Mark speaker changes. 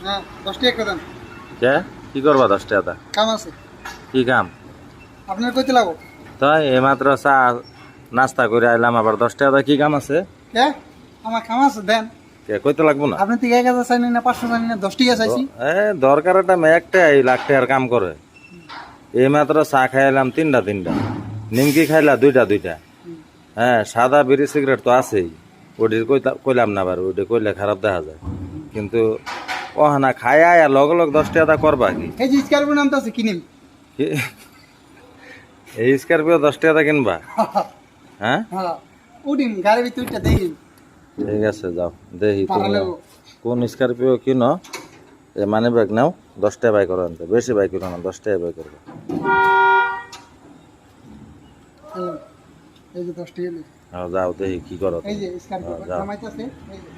Speaker 1: হ্যাঁ 10 টাকা করে দেন।
Speaker 2: কে কি করবা 10 টাকা?
Speaker 1: কাম আছে।
Speaker 2: কি কাম?
Speaker 1: আপনার কইতে লাগো?
Speaker 2: তাই এইমাত্র চা নাস্তা করে আইলাম, আবার 10 টাকা কি কাম আছে?
Speaker 1: কে? আমার কাম আছে দেন।
Speaker 2: কে কইতে লাগবো না?
Speaker 1: আপনি তো 1000 চাইনি না 500 চাইনি না 10 টাকা চাইছি।
Speaker 2: দরকার একটা একটা এই লাখ টাকার কাম করে। এইমাত্র চা খাইলাম তিনটা নিমকি খাইলা দুইটা। হ্যাঁ, সাদা বিড়ি সিগারেট তো আছেই, ওটির কইলাম না, আবার ওটি কইলে খারাপ দেখা যায়। কিন্তু ও না খাই আর লগ 10 টাকা করবা কি?
Speaker 1: এই যে স্কার্পিও নামতে আছে কিনিম।
Speaker 2: কি? এই স্করপিও 10 টাকা কিনবা? হ্যাঁ
Speaker 1: হ্যাঁ উঠিন গাড়ির ভিতরে উঠটা দেখি।
Speaker 2: ঠিক আছে, যাও দেখি তুমি
Speaker 1: পারালে
Speaker 2: কোন স্করপিও কিনো। মানি ব্যাগ নাও, 10 টাকা বাই করো, আনতে বেশি বাই করো না, 10 টাকা বাই করবো।
Speaker 1: এই যে 10 টাকা।
Speaker 2: যাও দেখি কি করো
Speaker 1: এই
Speaker 2: তুমি।
Speaker 1: যে স্কার্পিও
Speaker 2: যাও।
Speaker 1: নামাইতেছে এই যে